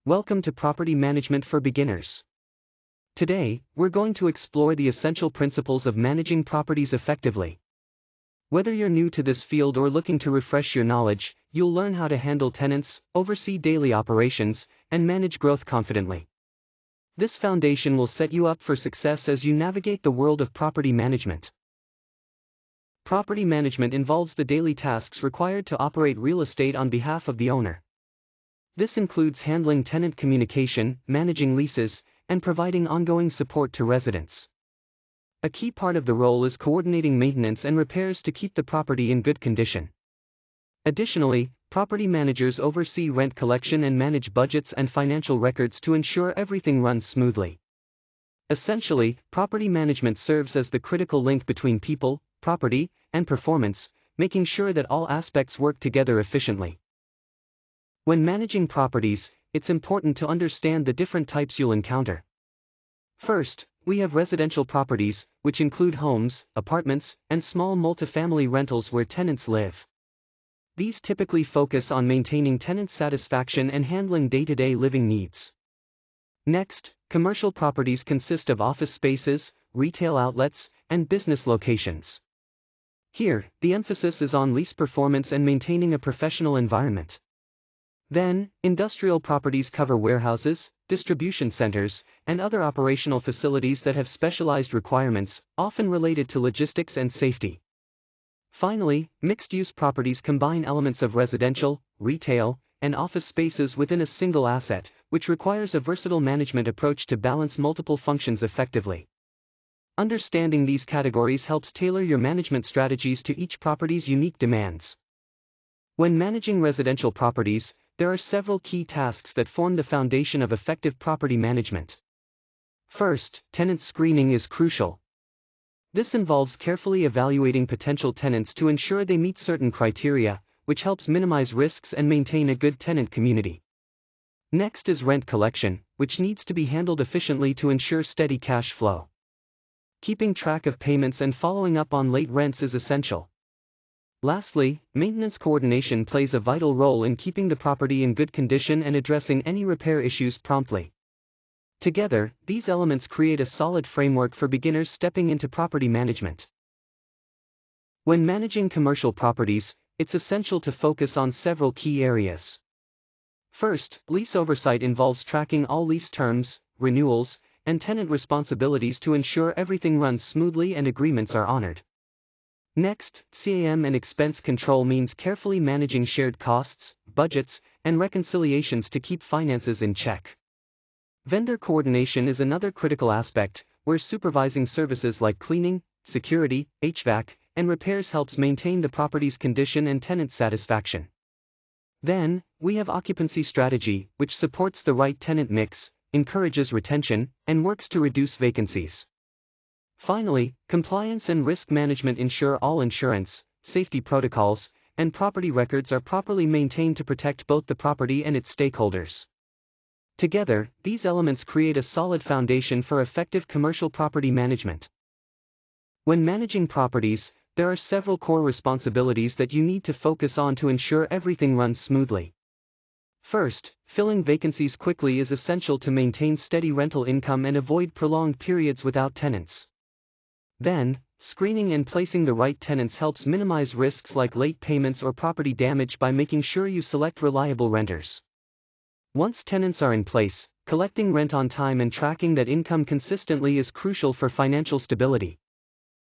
Welcome to Property Management for Beginners. Today, we're going to explore the essential principles of managing properties effectively. Whether you're new to this field or looking to refresh your knowledge, you'll learn how to handle tenants, oversee daily operations, and manage growth confidently. This foundation will set you up for success as you navigate the world of property management. Property management involves the daily tasks required to operate real estate on behalf of the owner. This includes handling tenant communication, managing leases, and providing ongoing support to residents. A key part of the role is coordinating maintenance and repairs to keep the property in good condition. Additionally, property managers oversee rent collection and manage budgets and financial records to ensure everything runs smoothly. Essentially, property management serves as the critical link between people, property, and performance, making sure that all aspects work together efficiently. When managing properties, it's important to understand the different types you'll encounter. First, we have residential properties, which include homes, apartments, and small multifamily rentals where tenants live. These typically focus on maintaining tenant satisfaction and handling day-to-day living needs. Next, commercial properties consist of office spaces, retail outlets, and business locations. Here, the emphasis is on lease performance and maintaining a professional environment. Then, industrial properties cover warehouses, distribution centers, and other operational facilities that have specialized requirements, often related to logistics and safety. Finally, mixed-use properties combine elements of residential, retail, and office spaces within a single asset, which requires a versatile management approach to balance multiple functions effectively. Understanding these categories helps tailor your management strategies to each property's unique demands. When managing residential properties, there are several key tasks that form the foundation of effective property management. First, tenant screening is crucial. This involves carefully evaluating potential tenants to ensure they meet certain criteria, which helps minimize risks and maintain a good tenant community. Next is rent collection, which needs to be handled efficiently to ensure steady cash flow. Keeping track of payments and following up on late rents is essential. Lastly, maintenance coordination plays a vital role in keeping the property in good condition and addressing any repair issues promptly. Together, these elements create a solid framework for beginners stepping into property management. When managing commercial properties, it's essential to focus on several key areas. First, lease oversight involves tracking all lease terms, renewals, and tenant responsibilities to ensure everything runs smoothly and agreements are honored. Next, CAM and expense control means carefully managing shared costs, budgets, and reconciliations to keep finances in check. Vendor coordination is another critical aspect, where supervising services like cleaning, security, HVAC, and repairs helps maintain the property's condition and tenant satisfaction. Then, we have occupancy strategy, which supports the right tenant mix, encourages retention, and works to reduce vacancies. Finally, compliance and risk management ensure all insurance, safety protocols, and property records are properly maintained to protect both the property and its stakeholders. Together, these elements create a solid foundation for effective commercial property management. When managing properties, there are several core responsibilities that you need to focus on to ensure everything runs smoothly. First, filling vacancies quickly is essential to maintain steady rental income and avoid prolonged periods without tenants. Then, screening and placing the right tenants helps minimize risks like late payments or property damage by making sure you select reliable renters. Once tenants are in place, collecting rent on time and tracking that income consistently is crucial for financial stability.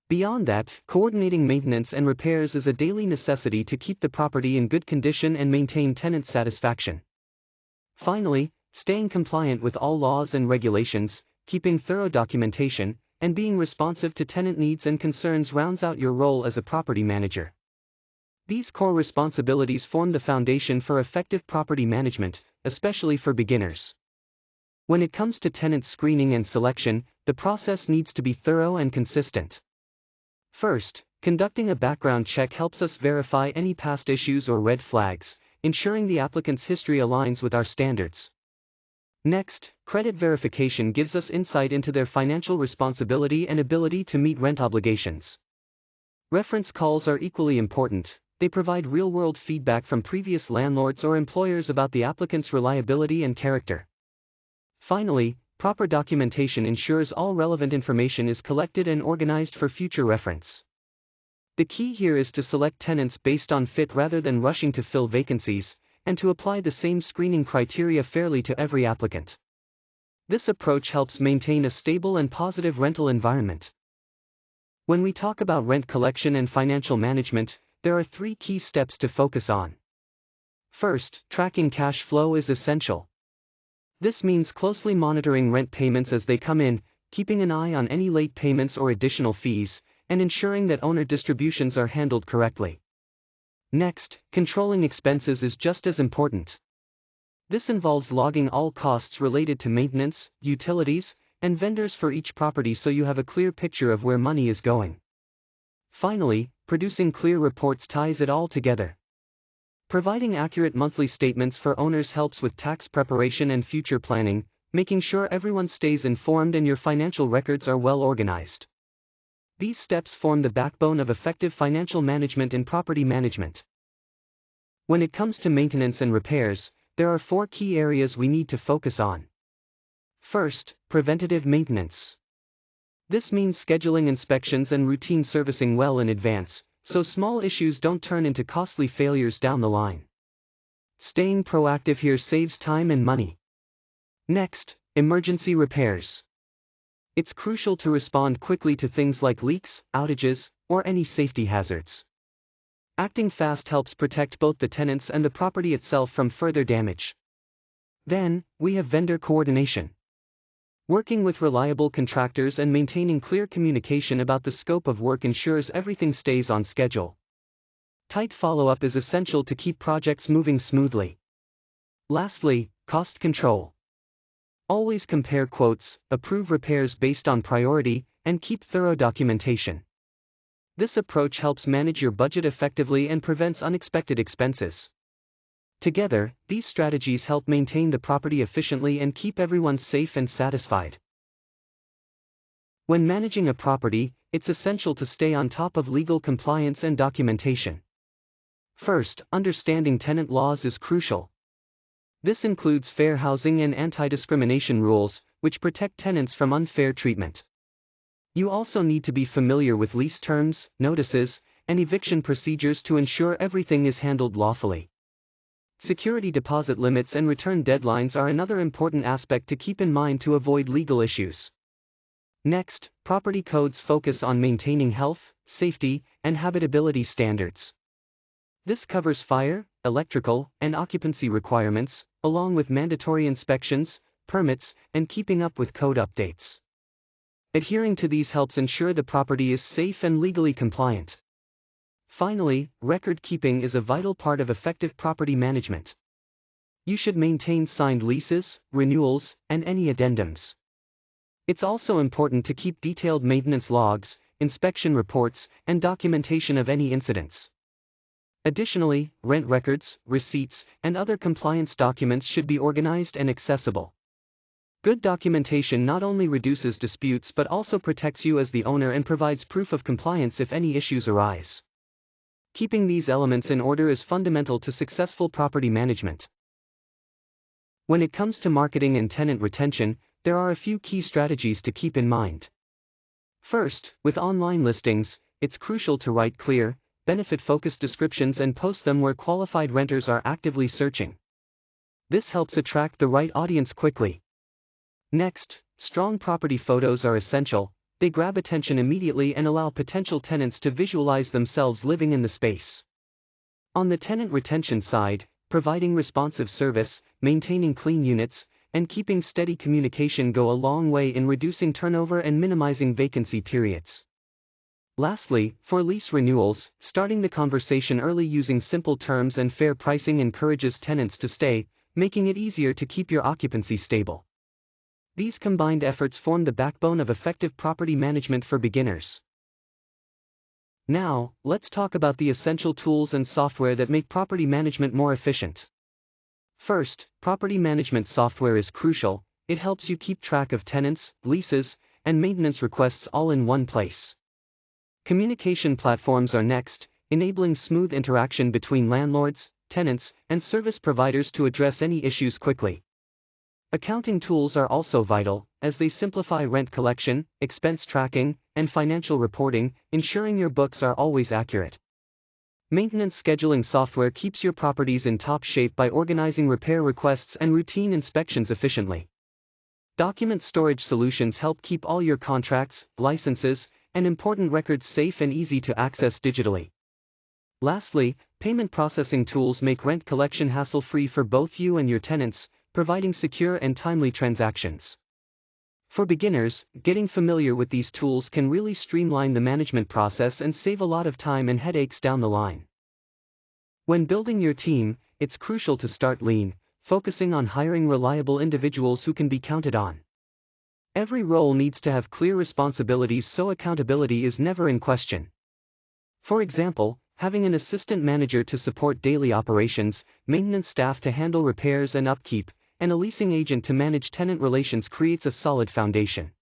Beyond that, coordinating maintenance and repairs is a daily necessity to keep the property in good condition and maintain tenant satisfaction. Finally, staying compliant with all laws and regulations, keeping thorough documentation, and being responsive to tenant needs and concerns rounds out your role as a property manager. These core responsibilities form the foundation for effective property management, especially for beginners. When it comes to tenant screening and selection, the process needs to be thorough and consistent. First, conducting a background check helps us verify any past issues or red flags, ensuring the applicant's history aligns with our standards. Next, credit verification gives us insight into their financial responsibility and ability to meet rent obligations. Reference calls are equally important. they provide real-world feedback from previous landlords or employers about the applicant's reliability and character. Finally, proper documentation ensures all relevant information is collected and organized for future reference. The key here is to select tenants based on fit rather than rushing to fill vacancies, and to apply the same screening criteria fairly to every applicant. This approach helps maintain a stable and positive rental environment. When we talk about rent collection and financial management, there are 3 key steps to focus on. First, tracking cash flow is essential. This means closely monitoring rent payments as they come in, keeping an eye on any late payments or additional fees, and ensuring that owner distributions are handled correctly. Next, controlling expenses is just as important. This involves logging all costs related to maintenance, utilities, and vendors for each property so you have a clear picture of where money is going. Finally, producing clear reports ties it all together. Providing accurate monthly statements for owners helps with tax preparation and future planning, making sure everyone stays informed and your financial records are well organized. These steps form the backbone of effective financial management and property management. When it comes to maintenance and repairs, there are 4 key areas we need to focus on. First, preventative maintenance. This means scheduling inspections and routine servicing well in advance, so small issues don't turn into costly failures down the line. Staying proactive here saves time and money. Next, emergency repairs. It's crucial to respond quickly to things like leaks, outages, or any safety hazards. Acting fast helps protect both the tenants and the property itself from further damage. Then, we have vendor coordination. Working with reliable contractors and maintaining clear communication about the scope of work ensures everything stays on schedule. Tight follow-up is essential to keep projects moving smoothly. Lastly, cost control. Always compare quotes, approve repairs based on priority, and keep thorough documentation. This approach helps manage your budget effectively and prevents unexpected expenses. Together, these strategies help maintain the property efficiently and keep everyone safe and satisfied. When managing a property, it's essential to stay on top of legal compliance and documentation. First, understanding tenant laws is crucial. This includes fair housing and anti-discrimination rules, which protect tenants from unfair treatment. You also need to be familiar with lease terms, notices, and eviction procedures to ensure everything is handled lawfully. Security deposit limits and return deadlines are another important aspect to keep in mind to avoid legal issues. Next, property codes focus on maintaining health, safety, and habitability standards. This covers fire, electrical, and occupancy requirements, along with mandatory inspections, permits, and keeping up with code updates. Adhering to these helps ensure the property is safe and legally compliant. Finally, record keeping is a vital part of effective property management. You should maintain signed leases, renewals, and any addendums. It's also important to keep detailed maintenance logs, inspection reports, and documentation of any incidents. Additionally, rent records, receipts, and other compliance documents should be organized and accessible. Good documentation not only reduces disputes but also protects you as the owner and provides proof of compliance if any issues arise. Keeping these elements in order is fundamental to successful property management. When it comes to marketing and tenant retention, there are a few key strategies to keep in mind. First, with online listings, it's crucial to write clear, benefit-focused descriptions and post them where qualified renters are actively searching. This helps attract the right audience quickly. Next, strong property photos are essential. They grab attention immediately and allow potential tenants to visualize themselves living in the space. On the tenant retention side, providing responsive service, maintaining clean units, and keeping steady communication go a long way in reducing turnover and minimizing vacancy periods. Lastly, for lease renewals, starting the conversation early using simple terms and fair pricing encourages tenants to stay, making it easier to keep your occupancy stable. These combined efforts form the backbone of effective property management for beginners. Now, let's talk about the essential tools and software that make property management more efficient. First, property management software is crucial. It helps you keep track of tenants, leases, and maintenance requests all in one place. Communication platforms are next. enabling smooth interaction between landlords, tenants, and service providers to address any issues quickly. Accounting tools are also vital, as they simplify rent collection, expense tracking, and financial reporting, ensuring your books are always accurate. Maintenance scheduling software keeps your properties in top shape by organizing repair requests and routine inspections efficiently. Document storage solutions help keep all your contracts, licenses, and important records safe and easy to access digitally. Lastly, payment processing tools make rent collection hassle-free for both you and your tenants, providing secure and timely transactions. For beginners, getting familiar with these tools can really streamline the management process and save a lot of time and headaches down the line. When building your team, it's crucial to start lean, focusing on hiring reliable individuals who can be counted on. Every role needs to have clear responsibilities so accountability is never in question. For example, having an assistant manager to support daily operations, maintenance staff to handle repairs and upkeep, and a leasing agent to manage tenant relations creates a solid foundation.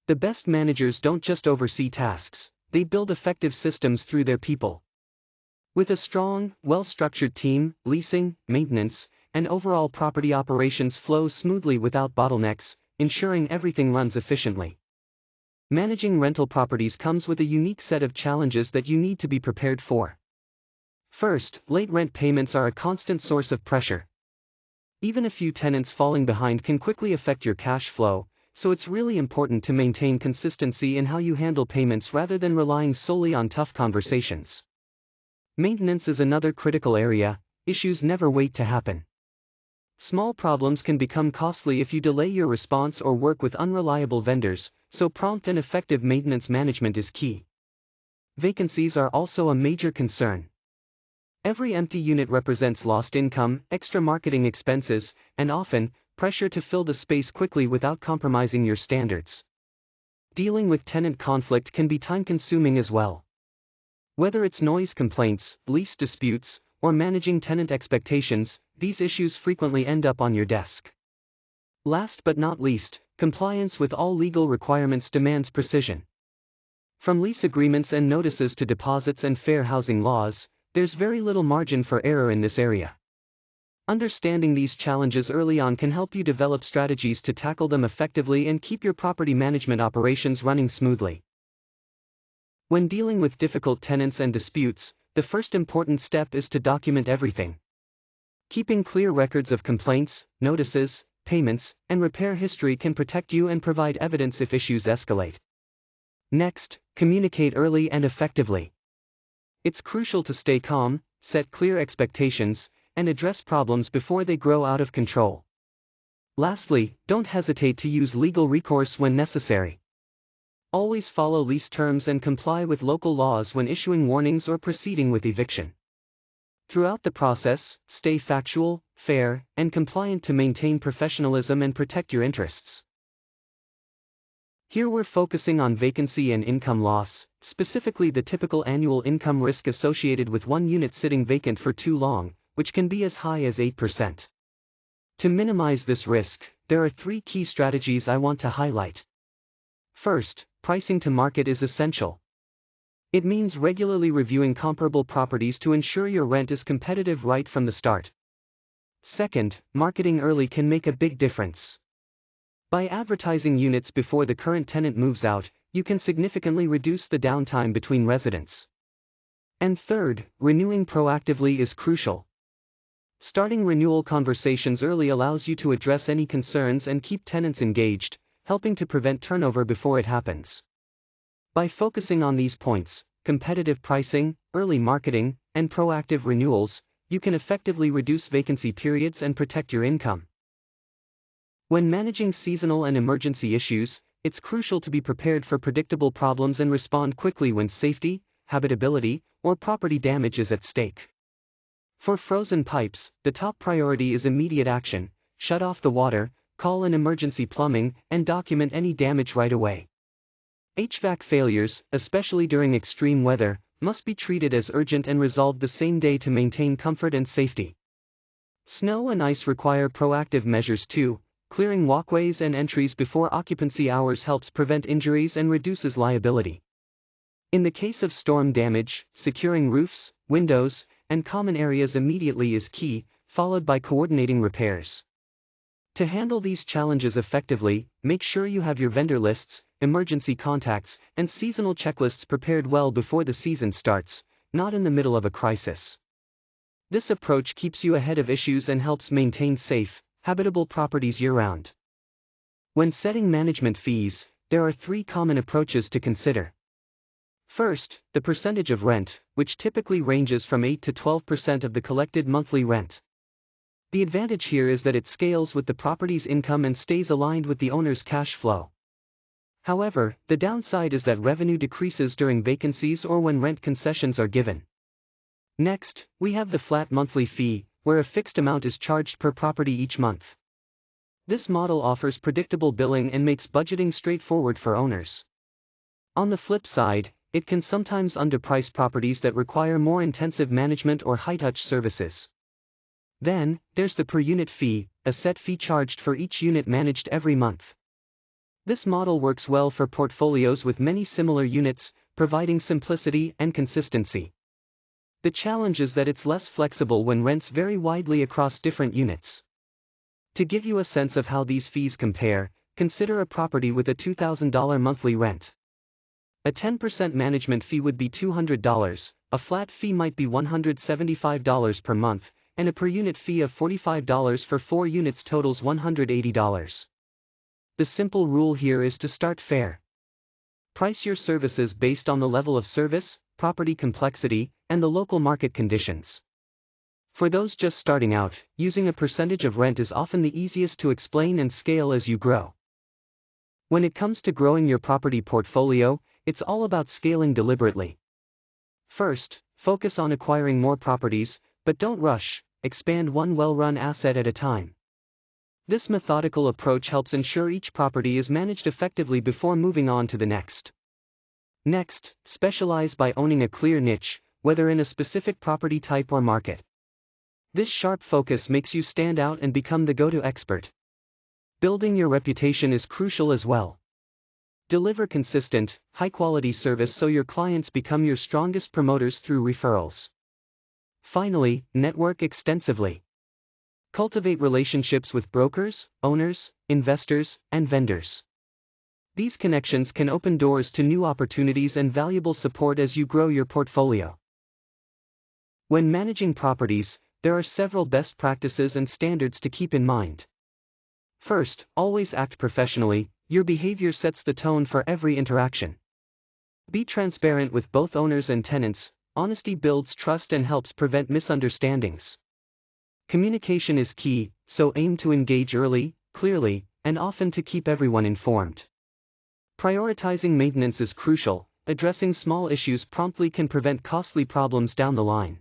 The best managers don't just oversee tasks, they build effective systems through their people. With a strong, well-structured team, leasing, maintenance, and overall property operations flow smoothly without bottlenecks, ensuring everything runs efficiently. Managing rental properties comes with a unique set of challenges that you need to be prepared for. First, late rent payments are a constant source of pressure. Even a few tenants falling behind can quickly affect your cash flow, so it's really important to maintain consistency in how you handle payments rather than relying solely on tough conversations. Maintenance is another critical area. Issues never wait to happen. Small problems can become costly if you delay your response or work with unreliable vendors, so prompt and effective maintenance management is key. Vacancies are also a major concern. Every empty unit represents lost income, extra marketing expenses, and often, pressure to fill the space quickly without compromising your standards. Dealing with tenant conflict can be time-consuming as well. Whether it's noise complaints, lease disputes, or managing tenant expectations, these issues frequently end up on your desk. Last but not least, compliance with all legal requirements demands precision. From lease agreements and notices to deposits and fair housing laws, there's very little margin for error in this area. Understanding these challenges early on can help you develop strategies to tackle them effectively and keep your property management operations running smoothly. When dealing with difficult tenants and disputes, the first important step is to document everything. Keeping clear records of complaints, notices, payments, and repair history can protect you and provide evidence if issues escalate. Next, communicate early and effectively. It's crucial to stay calm, set clear expectations, and address problems before they grow out of control. Lastly, don't hesitate to use legal recourse when necessary. Always follow lease terms and comply with local laws when issuing warnings or proceeding with eviction. Throughout the process, stay factual, fair, and compliant to maintain professionalism and protect your interests. Here we're focusing on vacancy and income loss, specifically the typical annual income risk associated with one unit sitting vacant for too long, which can be as high as 8%. To minimize this risk, there are 3 key strategies I want to highlight. First, pricing to market is essential. It means regularly reviewing comparable properties to ensure your rent is competitive right from the start. Second, marketing early can make a big difference. By advertising units before the current tenant moves out, you can significantly reduce the downtime between residents. And third, renewing proactively is crucial. Starting renewal conversations early allows you to address any concerns and keep tenants engaged, helping to prevent turnover before it happens. By focusing on these points, competitive pricing, early marketing, and proactive renewals, you can effectively reduce vacancy periods and protect your income. When managing seasonal and emergency issues, it's crucial to be prepared for predictable problems and respond quickly when safety, habitability, or property damage is at stake. For frozen pipes, the top priority is immediate action. Shut off the water, call an emergency plumbing, and document any damage right away. HVAC failures, especially during extreme weather, must be treated as urgent and resolved the same day to maintain comfort and safety. Snow and ice require proactive measures too. Clearing walkways and entries before occupancy hours helps prevent injuries and reduces liability. In the case of storm damage, securing roofs, windows, and common areas immediately is key, followed by coordinating repairs. To handle these challenges effectively, make sure you have your vendor lists, emergency contacts, and seasonal checklists prepared well before the season starts, not in the middle of a crisis. This approach keeps you ahead of issues and helps maintain safe, habitable properties year-round. When setting management fees, there are 3 common approaches to consider. First, the percentage of rent, which typically ranges from 8 to 12% of the collected monthly rent. The advantage here is that it scales with the property's income and stays aligned with the owner's cash flow. However, the downside is that revenue decreases during vacancies or when rent concessions are given. Next, we have the flat monthly fee, where a fixed amount is charged per property each month. This model offers predictable billing and makes budgeting straightforward for owners. On the flip side, it can sometimes underprice properties that require more intensive management or high-touch services. Then, there's the per-unit fee, a set fee charged for each unit managed every month. This model works well for portfolios with many similar units, providing simplicity and consistency. The challenge is that it's less flexible when rents vary widely across different units. To give you a sense of how these fees compare, consider a property with a $2,000 monthly rent. A 10% management fee would be $200, a flat fee might be $175 per month, and a per-unit fee of $45 for 4 units totals $180. The simple rule here is to start fair. Price your services based on the level of service, property complexity, and the local market conditions. For those just starting out, using a percentage of rent is often the easiest to explain and scale as you grow. When it comes to growing your property portfolio, it's all about scaling deliberately. First, focus on acquiring more properties, but don't rush, expand one well-run asset at a time. This methodical approach helps ensure each property is managed effectively before moving on to the next. Next, specialize by owning a clear niche, whether in a specific property type or market. This sharp focus makes you stand out and become the go-to expert. Building your reputation is crucial as well. Deliver consistent, high-quality service so your clients become your strongest promoters through referrals. Finally, network extensively. Cultivate relationships with brokers, owners, investors, and vendors. These connections can open doors to new opportunities and valuable support as you grow your portfolio. When managing properties, there are several best practices and standards to keep in mind. First, always act professionally. Your behavior sets the tone for every interaction. Be transparent with both owners and tenants. Honesty builds trust and helps prevent misunderstandings. Communication is key, so aim to engage early, clearly, and often to keep everyone informed. Prioritizing maintenance is crucial. Addressing small issues promptly can prevent costly problems down the line.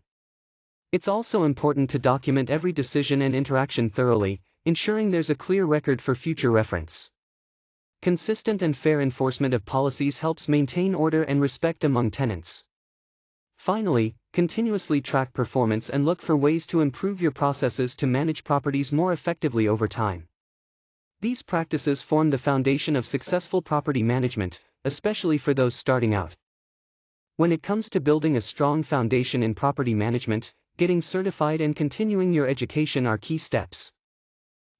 It's also important to document every decision and interaction thoroughly, ensuring there's a clear record for future reference. Consistent and fair enforcement of policies helps maintain order and respect among tenants. Finally, continuously track performance and look for ways to improve your processes to manage properties more effectively over time. These practices form the foundation of successful property management, especially for those starting out. When it comes to building a strong foundation in property management, getting certified and continuing your education are key steps.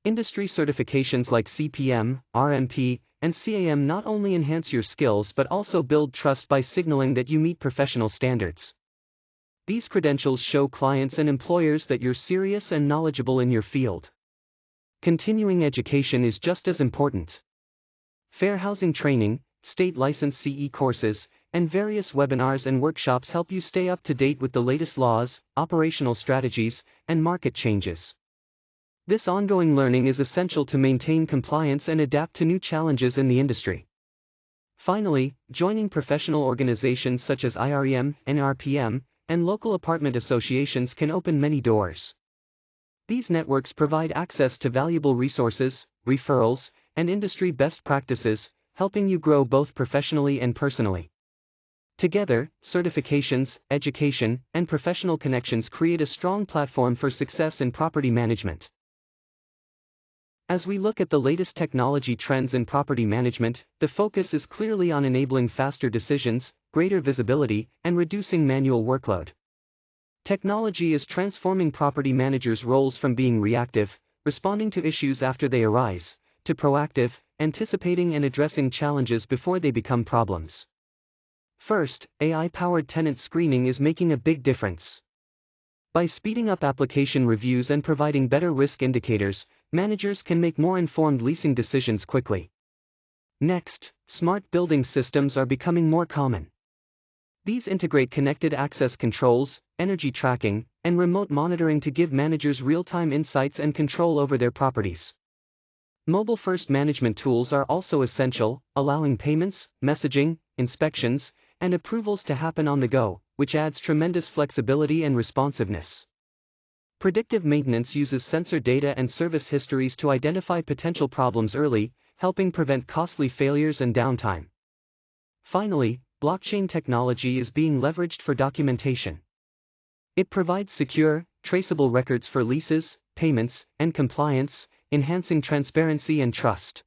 Industry certifications like CPM, RMP, and CAM not only enhance your skills but also build trust by signaling that you meet professional standards. These credentials show clients and employers that you're serious and knowledgeable in your field. Continuing education is just as important. Fair housing training, state license CE courses, and various webinars and workshops help you stay up to date with the latest laws, operational strategies, and market changes. This ongoing learning is essential to maintain compliance and adapt to new challenges in the industry. Finally, joining professional organizations such as IREM, NRPM, and local apartment associations can open many doors. These networks provide access to valuable resources, referrals, and industry best practices, helping you grow both professionally and personally. Together, certifications, education, and professional connections create a strong platform for success in property management. As we look at the latest technology trends in property management, the focus is clearly on enabling faster decisions, greater visibility, and reducing manual workload. Technology is transforming property managers' roles from being reactive, responding to issues after they arise, to proactive, anticipating and addressing challenges before they become problems. First, AI-powered tenant screening is making a big difference. By speeding up application reviews and providing better risk indicators, managers can make more informed leasing decisions quickly. Next, smart building systems are becoming more common. These integrate connected access controls, energy tracking, and remote monitoring to give managers real-time insights and control over their properties. Mobile-first management tools are also essential, allowing payments, messaging, inspections, and approvals to happen on the go, which adds tremendous flexibility and responsiveness. Predictive maintenance uses sensor data and service histories to identify potential problems early, helping prevent costly failures and downtime. Finally, blockchain technology is being leveraged for documentation. It provides secure, traceable records for leases, payments, and compliance, enhancing transparency and trust.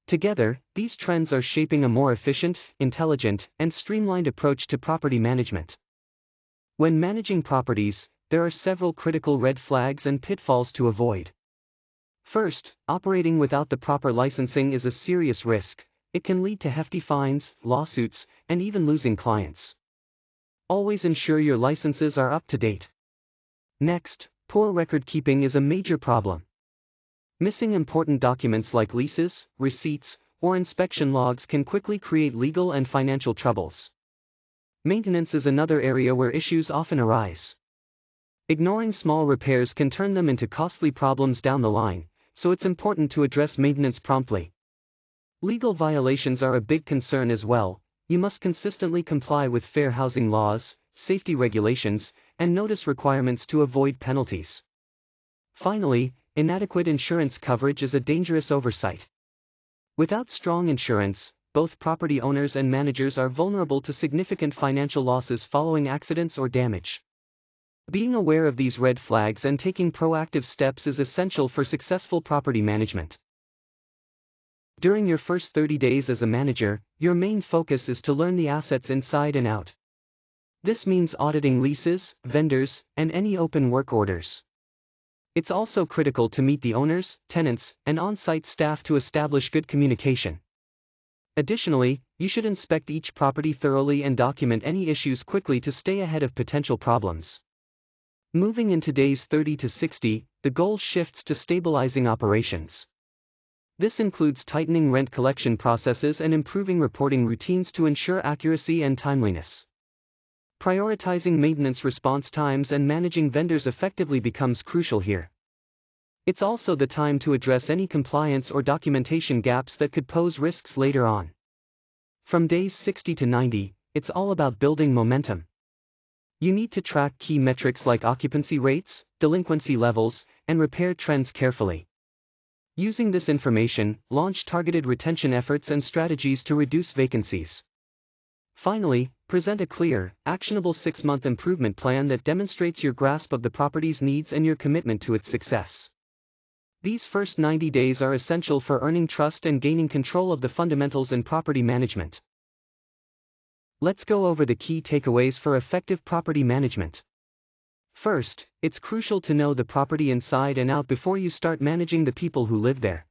Together, these trends are shaping a more efficient, intelligent, and streamlined approach to property management. When managing properties, there are several critical red flags and pitfalls to avoid. First, operating without the proper licensing is a serious risk. It can lead to hefty fines, lawsuits, and even losing clients. Always ensure your licenses are up to date. Next, poor record keeping is a major problem. Missing important documents like leases, receipts, or inspection logs can quickly create legal and financial troubles. Maintenance is another area where issues often arise. Ignoring small repairs can turn them into costly problems down the line, so it's important to address maintenance promptly. Legal violations are a big concern as well. You must consistently comply with fair housing laws, safety regulations, and notice requirements to avoid penalties. Finally, inadequate insurance coverage is a dangerous oversight. Without strong insurance, both property owners and managers are vulnerable to significant financial losses following accidents or damage. Being aware of these red flags and taking proactive steps is essential for successful property management. During your first 30 days as a manager, your main focus is to learn the assets inside and out. This means auditing leases, vendors, and any open work orders. It's also critical to meet the owners, tenants, and on-site staff to establish good communication. Additionally, you should inspect each property thoroughly and document any issues quickly to stay ahead of potential problems. Moving into days 30 to 60, the goal shifts to stabilizing operations. This includes tightening rent collection processes and improving reporting routines to ensure accuracy and timeliness. Prioritizing maintenance response times and managing vendors effectively becomes crucial here. It's also the time to address any compliance or documentation gaps that could pose risks later on. From days 60 to 90, it's all about building momentum. You need to track key metrics like occupancy rates, delinquency levels, and repair trends carefully. Using this information, launch targeted retention efforts and strategies to reduce vacancies. Finally, present a clear, actionable 6-month improvement plan that demonstrates your grasp of the property's needs and your commitment to its success. These first 90 days are essential for earning trust and gaining control of the fundamentals in property management. Let's go over the key takeaways for effective property management. First, it's crucial to know the property inside and out before you start managing the people who live there.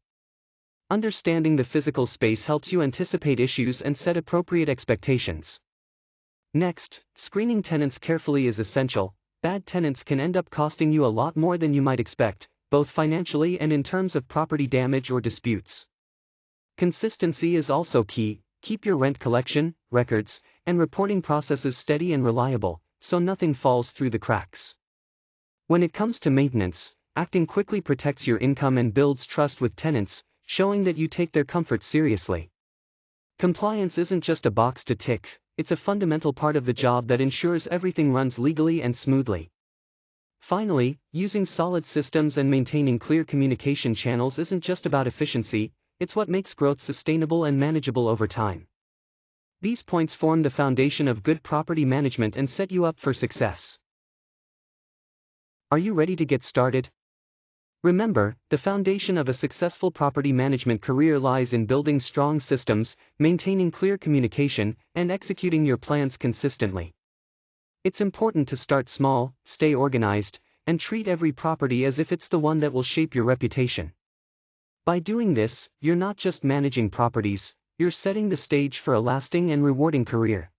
Understanding the physical space helps you anticipate issues and set appropriate expectations. Next, screening tenants carefully is essential. Bad tenants can end up costing you a lot more than you might expect, both financially and in terms of property damage or disputes. Consistency is also key. Keep your rent collection, records, and reporting processes steady and reliable, so nothing falls through the cracks. When it comes to maintenance, acting quickly protects your income and builds trust with tenants, showing that you take their comfort seriously. Compliance isn't just a box to tick, it's a fundamental part of the job that ensures everything runs legally and smoothly. Finally, using solid systems and maintaining clear communication channels isn't just about efficiency, it's what makes growth sustainable and manageable over time. These points form the foundation of good property management and set you up for success. Are you ready to get started? Remember, the foundation of a successful property management career lies in building strong systems, maintaining clear communication, and executing your plans consistently. It's important to start small, stay organized, and treat every property as if it's the one that will shape your reputation. By doing this, you're not just managing properties, you're setting the stage for a lasting and rewarding career.